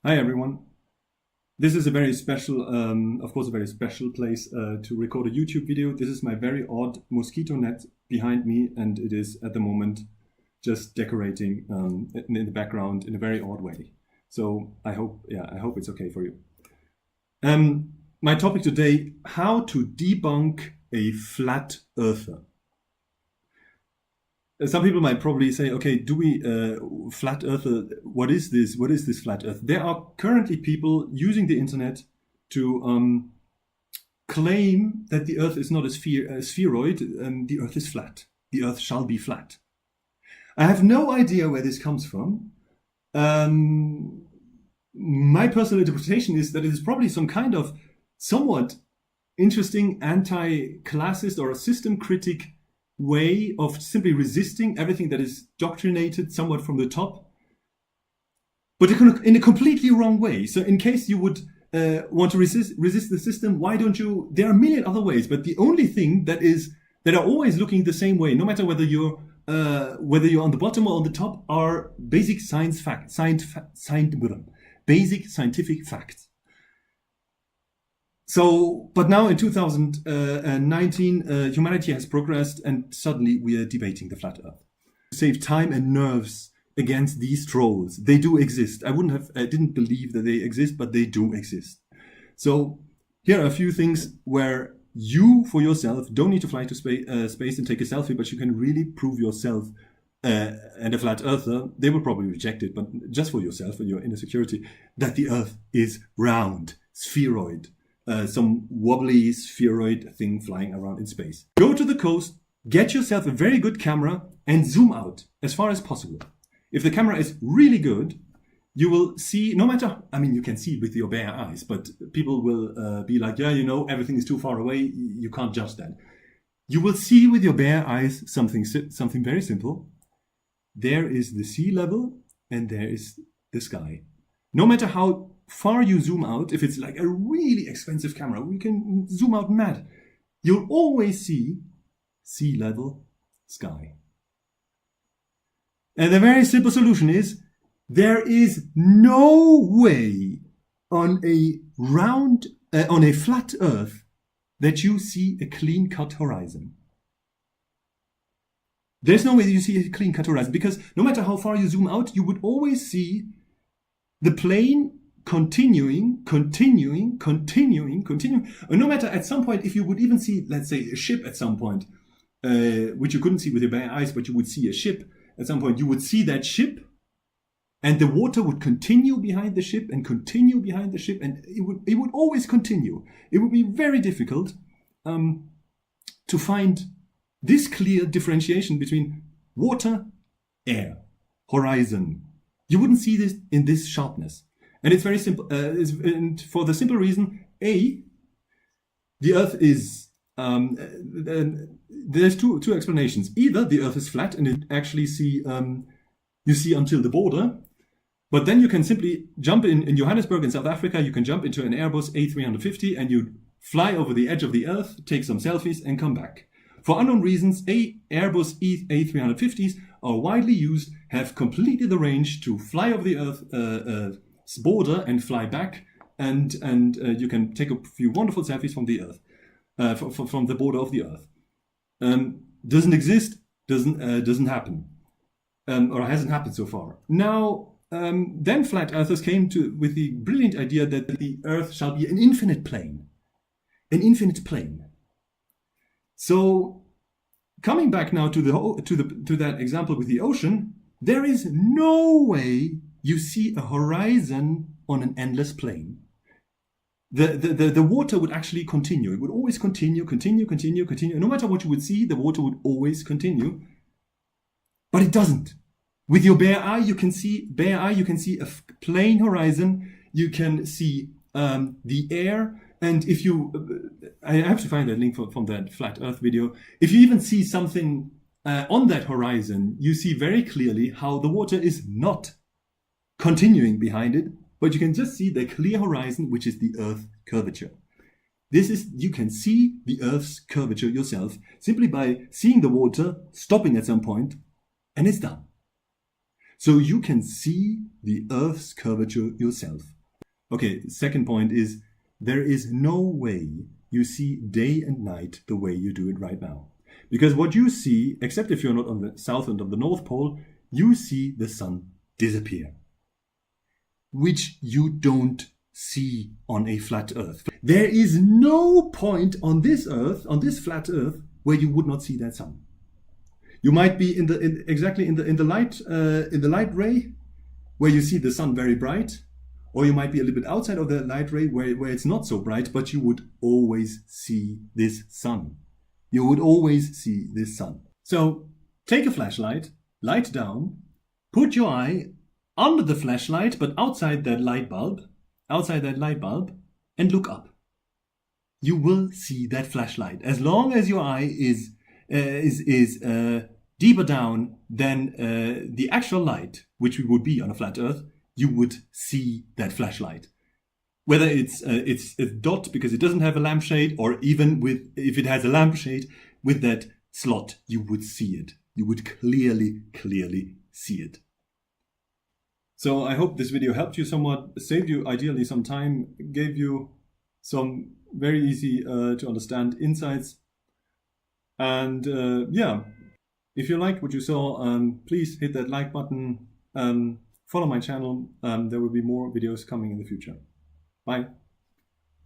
Hi everyone. This is a very special, of course, a very special place to record a YouTube video. This is my very odd mosquito net behind me, and it is at the moment just decorating in the background in a very odd way. So I hope it's okay for you. My topic today: how to debunk a flat earther. Some people might probably say, okay, do we flat earther? What is this? What is this flat earth? There are currently people using the internet to claim that the earth is not a spheroid, the earth is flat. The earth shall be flat. I have no idea where this comes from. My personal interpretation is that it is probably some kind of somewhat interesting anti-classist or a system critic way of simply resisting everything that is doctrinated somewhat from the top, but in a completely wrong way. So in case you would want to resist the system, why don't you? There are a million other ways, but the only thing that are always looking the same way, no matter whether you're on the bottom or on the top, are basic basic scientific facts. So, but now in 2019, humanity has progressed, and suddenly we are debating the flat Earth. To save time and nerves against these trolls. They do exist. I didn't believe that they exist, but they do exist. So here are a few things where you, for yourself, don't need to fly to space and take a selfie, but you can really prove yourself and a flat earther. They will probably reject it, but just for yourself and your inner security, that the Earth is round, spheroid. Some wobbly spheroid thing flying around in space. Go to the coast, get yourself a very good camera and zoom out as far as possible. If the camera is really good, you will see, you can see with your bare eyes, but people will be like, yeah, everything is too far away, you can't judge that. You will see with your bare eyes something very simple. There is the sea level and there is the sky. No matter how far you zoom out, if it's like a really expensive camera, we can zoom out mad. You'll always see sea level, sky. And the very simple solution is, there is no way on a flat Earth that you see a clean-cut horizon. There's no way that you see a clean-cut horizon, because no matter how far you zoom out, you would always see the plane continuing. And no matter, at some point, if you would even see, let's say, a ship at some point, which you couldn't see with your bare eyes, but you would see a ship at some point, you would see that ship, and the water would continue behind the ship and continue behind the ship, and it would always continue. It would be very difficult to find this clear differentiation between water, air, horizon. You wouldn't see this in this sharpness. And it's very simple. And for the simple reason, the Earth is, there's two explanations. Either the Earth is flat and it actually you see until the border, but then you can simply jump in Johannesburg in South Africa, you can jump into an Airbus A350 and you fly over the edge of the Earth, take some selfies and come back. For unknown reasons, Airbus A350s are widely used, have completely the range to fly over the Earth's border and fly back, and you can take a few wonderful selfies from the Earth, from the border of the Earth. Doesn't exist, doesn't happen, or hasn't happened so far. Now, then flat earthers came with the brilliant idea that the Earth shall be an infinite plane. So, coming back now to that example with the ocean, there is no way you see a horizon on an endless plane. The water would actually continue. It would always continue. No matter what you would see, the water would always continue. But it doesn't. With your bare eye, you can see a plain horizon. You can see the air. And if I have to find that link from that flat Earth video. If you even see something on that horizon, you see very clearly how the water is not continuing behind it, but you can just see the clear horizon, which is the Earth curvature. You can see the Earth's curvature yourself simply by seeing the water stopping at some point, and it's done. So you can see the Earth's curvature yourself. Okay, second point is there is no way you see day and night the way you do it right now. Because what you see, except if you're not on the south end of the North Pole, you see the sun disappear, which you don't see on a flat Earth. There is no point on this Earth, on this flat Earth, where you would not see that sun. You might be in the light ray, where you see the sun very bright, or you might be a little bit outside of the light ray where it's not so bright, but you would always see this sun. You would always see this sun. So take a flashlight, light down, put your eye under the flashlight, but outside that light bulb, and look up. You will see that flashlight. As long as your eye is deeper down than the actual light, which we would be on a flat Earth, you would see that flashlight. Whether it's a dot because it doesn't have a lampshade, or even if it has a lampshade, with that slot, you would see it. You would clearly see it. So I hope this video helped you somewhat, saved you ideally some time, gave you some very easy to understand insights. And yeah, if you liked what you saw, please hit that like button. Follow my channel. There will be more videos coming in the future. Bye.